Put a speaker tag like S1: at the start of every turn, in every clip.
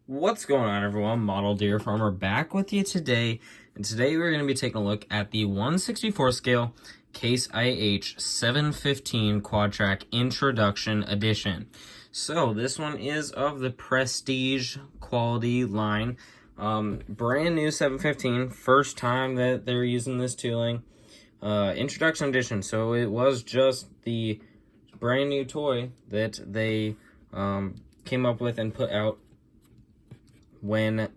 S1: What's going on, everyone? Model Deer Farmer back with you today, and today we're going to be taking a look at the 1/64 scale Case IH 715 Quadtrac Introduction Edition. So this one is of the Prestige quality line. Brand new 715, first time that they're using this tooling. Introduction edition, so it was just the brand new toy that they came up with and put out when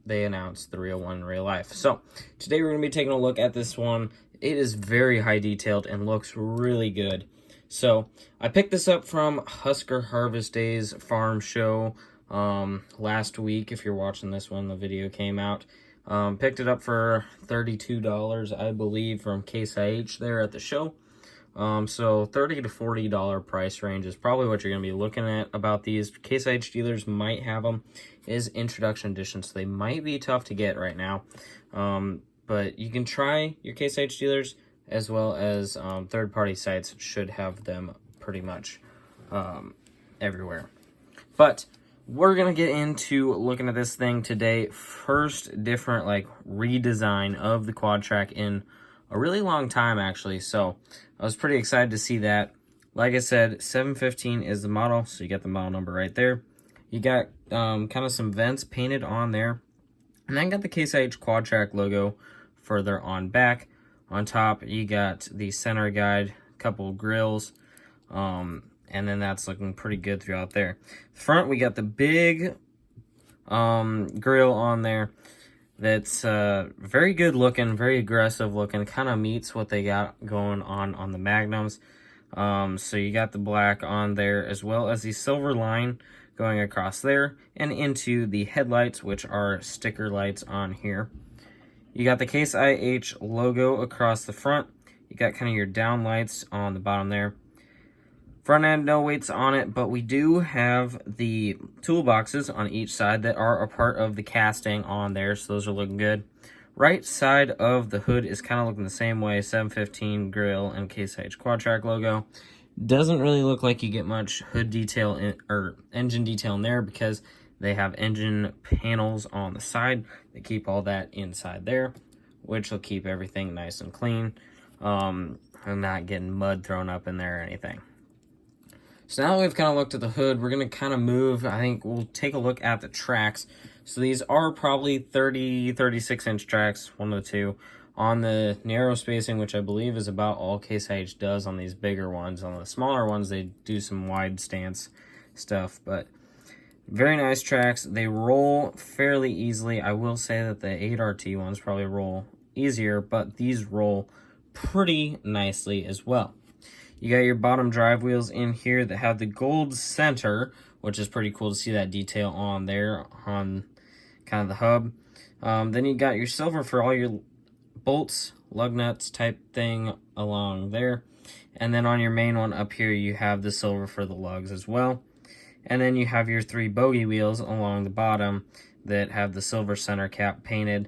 S1: they announced the real one in real life. So today we're going to be taking a look at this one. It is very high detailed and looks really good. So I picked this up from Husker Harvest Days farm show last week. If you're watching this when the video came out, picked it up for $32, I believe, from Case IH there at the show. So $30 to $40 price range is probably what you're going to be looking at about these. Case IH dealers might have them. It is introduction edition, so they might be tough to get right now. But you can try your Case IH dealers, as well as third-party sites should have them pretty much everywhere. But we're going to get into looking at this thing today. First different redesign of the Quadtrac in a really long time, actually. So I was pretty excited to see that. Like I said, 715 is the model, so you got the model number right there. You got kind of some vents painted on there. And then got the Case IH Quadtrac logo further on back. On top, you got the center guide, a couple of grills, and then that's looking pretty good throughout there. Front, we got the big grill on there. That's very good looking, very aggressive looking, kind of meets what they got going on the Magnums. So you got the black on there, as well as the silver line going across there and into the headlights, which are sticker lights on here. You got the Case IH logo across the front. You got kind of your down lights on the bottom there. Front end, no weights on it, but we do have the toolboxes on each side that are a part of the casting on there, so those are looking good. Right side of the hood is kind of looking the same way, 715 grill and Case IH Quadtrac logo. Doesn't really look like you get much hood detail or engine detail in there, because they have engine panels on the side that keep all that inside there, which will keep everything nice and clean, and not getting mud thrown up in there or anything. So now that we've kind of looked at the hood, we're going to kind of move. I think we'll take a look at the tracks. So these are probably 36 inch tracks, one of the two, on the narrow spacing, which I believe is about all Case IH does on these bigger ones. On the smaller ones, they do some wide stance stuff, but very nice tracks. They roll fairly easily. I will say that the 8RT ones probably roll easier, but these roll pretty nicely as well. You got your bottom drive wheels in here that have the gold center, which is pretty cool to see that detail on there on kind of the hub. Then you got your silver for all your bolts, lug nuts type thing along there. And then on your main one up here, you have the silver for the lugs as well. And then you have your 3 bogey wheels along the bottom that have the silver center cap painted.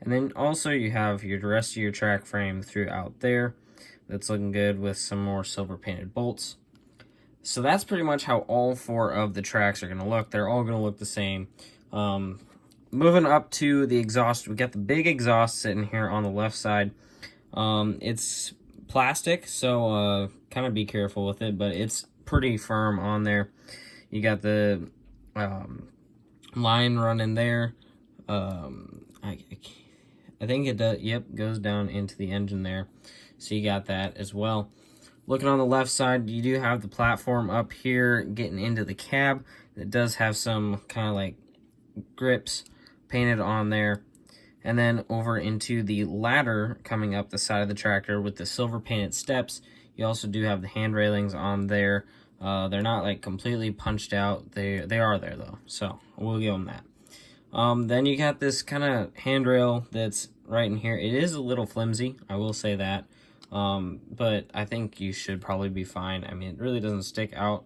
S1: And then also you have the rest of your track frame throughout there. That's looking good with some more silver painted bolts. So that's pretty much how all 4 of the tracks are going to look. They're all going to look the same. Moving up to the exhaust, we got the big exhaust sitting here on the left side. It's plastic, so kind of be careful with it, but it's pretty firm on there. You got the line running there. I think it does, yep, goes down into the engine there. So you got that as well. Looking on the left side, you do have the platform up here getting into the cab. It does have some kind of grips painted on there. And then over into the ladder coming up the side of the tractor with the silver painted steps. You also do have the hand railings on there. They're not completely punched out. They are there though, so we'll give them that. Then you got this kind of handrail that's right in here. It is a little flimsy, I will say that. But I think you should probably be fine. I mean, it really doesn't stick out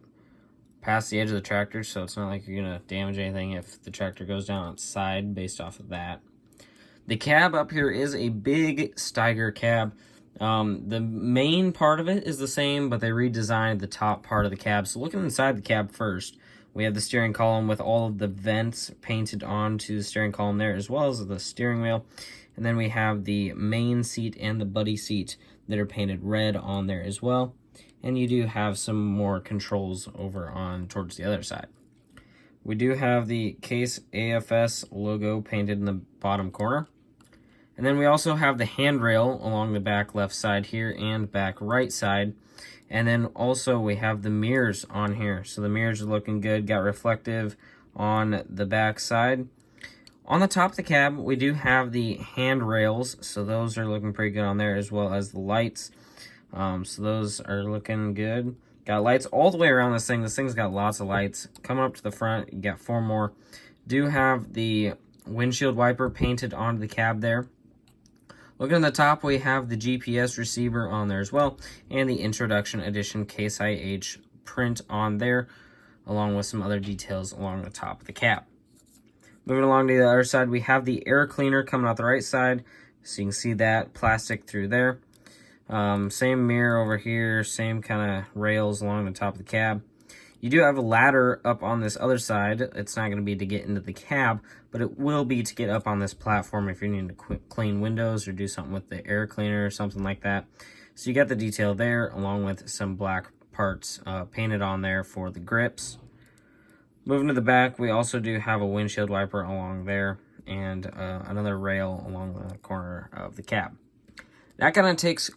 S1: past the edge of the tractor, so it's not like you're going to damage anything if the tractor goes down on its side based off of that. The cab up here is a big Steiger cab. The main part of it is the same, but they redesigned the top part of the cab. So looking inside the cab first, We have the steering column with all of the vents painted onto the steering column there, as well as the steering wheel. And then we have the main seat and the buddy seat that are painted red on there as well. And you do have some more controls over on towards the other side. We do have the Case AFS logo painted in the bottom corner. And then we also have the handrail along the back left side here and back right side. And then also we have the mirrors on here. So the mirrors are looking good, got reflective on the back side. On the top of the cab, we do have the handrails. So those are looking pretty good on there, as well as the lights. So those are looking good. Got lights all the way around this thing. This thing's got lots of lights. Coming up to the front, you got 4 more. Do have the windshield wiper painted onto the cab there. Looking at the top, we have the GPS receiver on there as well, and the Introduction Edition Case IH print on there, along with some other details along the top of the cab. Moving along to the other side, we have the air cleaner coming out the right side, so you can see that plastic through there. Same mirror over here, same kind of rails along the top of the cab. You do have a ladder up on this other side. It's not going to be to get into the cab, but it will be to get up on this platform if you're needing to clean windows or do something with the air cleaner or something like that. So you got the detail there, along with some black parts painted on there for the grips. Moving to the back, we also do have a windshield wiper along there and another rail along the corner of the cab. That kind of takes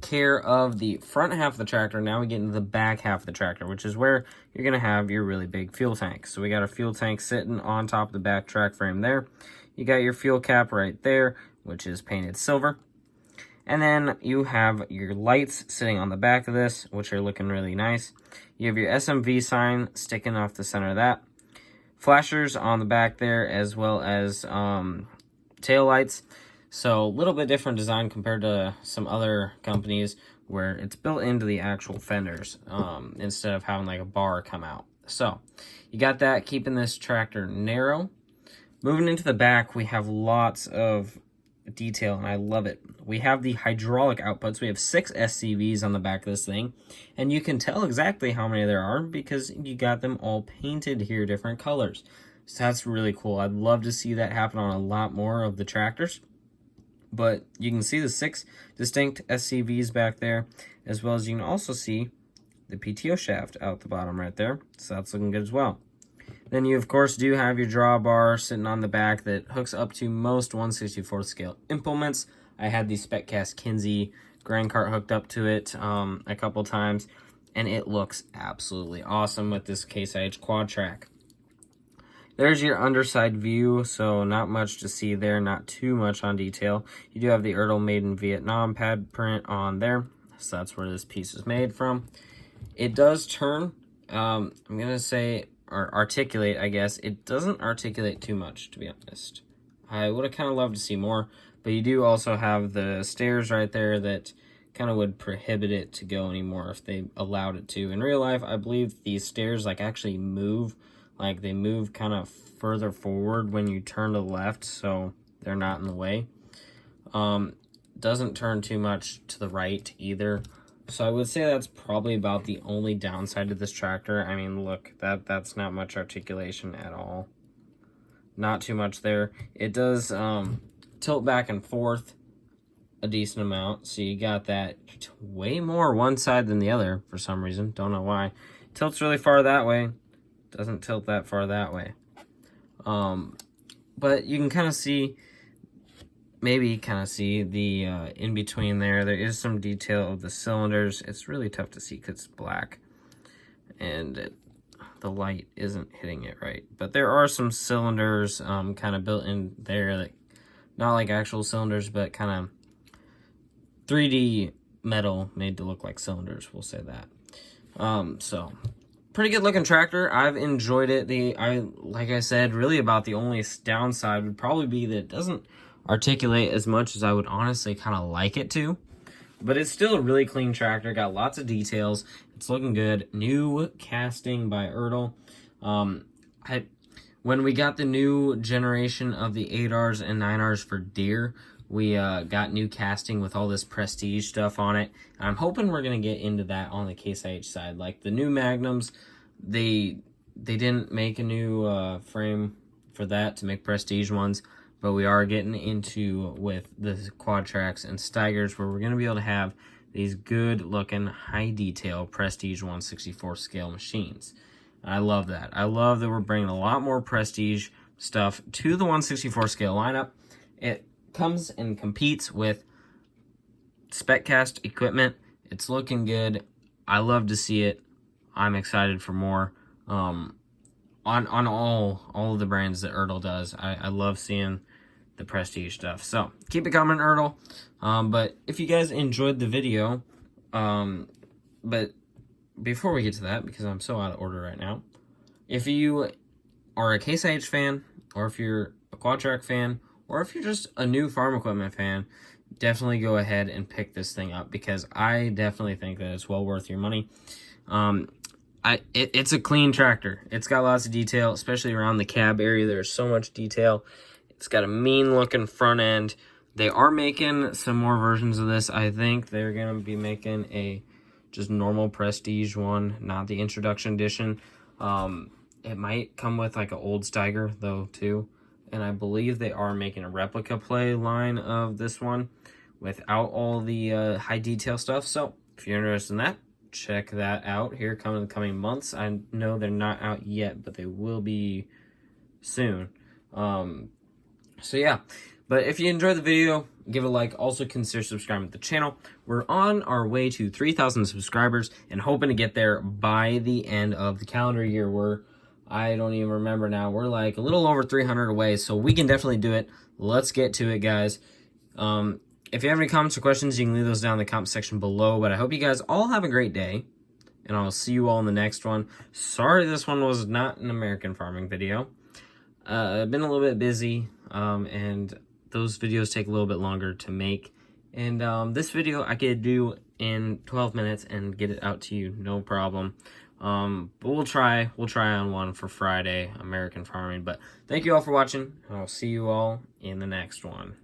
S1: care of the front half of the tractor. Now we get into the back half of the tractor, which is where you're going to have your really big fuel tank. So we got a fuel tank sitting on top of the back track frame there. You got your fuel cap right there, which is painted silver. And then you have your lights sitting on the back of this, which are looking really nice. You have your SMV sign sticking off the center of that. Flashers on the back there, as well as tail lights. So a little bit different design compared to some other companies where it's built into the actual fenders instead of having like a bar come out. So you got that, keeping this tractor narrow. Moving into the back, we have lots of detail, and I love it. We have the hydraulic outputs. We have 6 SCVs on the back of this thing, and you can tell exactly how many there are because you got them all painted here different colors. So that's really cool. I'd love to see that happen on a lot more of the tractors. But you can see the 6 distinct SCVs back there, as well as you can also see the PTO shaft out the bottom right there. So that's looking good as well. Then you, of course, do have your drawbar sitting on the back that hooks up to most 1/64 scale implements. I had the SpecCast Kinsey Grand Cart hooked up to it a couple times, and it looks absolutely awesome with this Case IH Quadtrac. There's your underside view, so not much to see there, not too much on detail. You do have the Ertl Made in Vietnam pad print on there, so that's where this piece is made from. It does turn, I'm going to say, or articulate, I guess. It doesn't articulate too much, to be honest. I would have kind of loved to see more, but you do also have the stairs right there that kind of would prohibit it to go anymore if they allowed it to. In real life, I believe these stairs like actually move. Like they move kind of further forward when you turn to the left, so they're not in the way. Doesn't turn too much to the right either. So I would say that's probably about the only downside to this tractor. I mean, look, that's not much articulation at all. Not too much there. It does tilt back and forth a decent amount, so you got that way more one side than the other for some reason. Don't know why. Tilts really far that way. Doesn't tilt that far that way. But you can kind of see, maybe kind of see the in between there. There is some detail of the cylinders. It's really tough to see because it's black and the light isn't hitting it right. But there are some cylinders kind of built in there, that not like actual cylinders, but kind of 3D metal made to look like cylinders. We'll say that. So pretty good looking tractor. I've enjoyed it. Like I said, really about the only downside would probably be that it doesn't articulate as much as I would honestly kind of like it to. But it's still a really clean tractor. Got lots of details. It's looking good. New casting by Ertl. When we got the new generation of the 8Rs and 9Rs for Deere, we got new casting with all this prestige stuff on it. And I'm hoping we're going to get into that on the Case IH side. Like the new Magnums, they they didn't make a new frame for that to make prestige ones, but we are getting into with the Quadtracs and Steigers, where we're going to be able to have these good looking high detail prestige 1/64 scale machines. I love that. I love that we're bringing a lot more prestige stuff to the 1/64 scale lineup. It comes and competes with spec cast equipment. It's looking good. I love to see it. I'm excited for more. On all of the brands that Ertl does. I love seeing the prestige stuff. So keep it coming, Ertl. But if you guys enjoyed the video, but before we get to that, because I'm so out of order right now, if you are a Case IH fan, or if you're a Quadtrac fan, or if you're just a new farm equipment fan, definitely go ahead and pick this thing up, because I definitely think that it's well worth your money. It's a clean tractor. It's got lots of detail, especially around the cab area. There's so much detail. It's got a mean looking front end. They are making some more versions of this. I think they're going to be making a just normal prestige one, not the introduction edition. It might come with like an old Steiger though too. And I believe they are making a replica play line of this one without all the high detail stuff. So if you're interested in that, check that out here coming in the coming months. I know they're not out yet, but they will be soon. So yeah, but if you enjoyed the video, give it a like. Also consider subscribing to the channel. We're on our way to 3,000 subscribers and hoping to get there by the end of the calendar year. I don't even remember now. We're like a little over 300 away, so we can definitely do it. Let's get to it, guys. If you have any comments or questions, you can leave those down in the comment section below. But I hope you guys all have a great day, and I'll see you all in the next one. Sorry this one was not an American farming video. I've been a little bit busy, and those videos take a little bit longer to make. And this video I could do in 12 minutes and get it out to you, no problem. But we'll try on one for Friday, American farming. But thank you all for watching, and I'll see you all in the next one.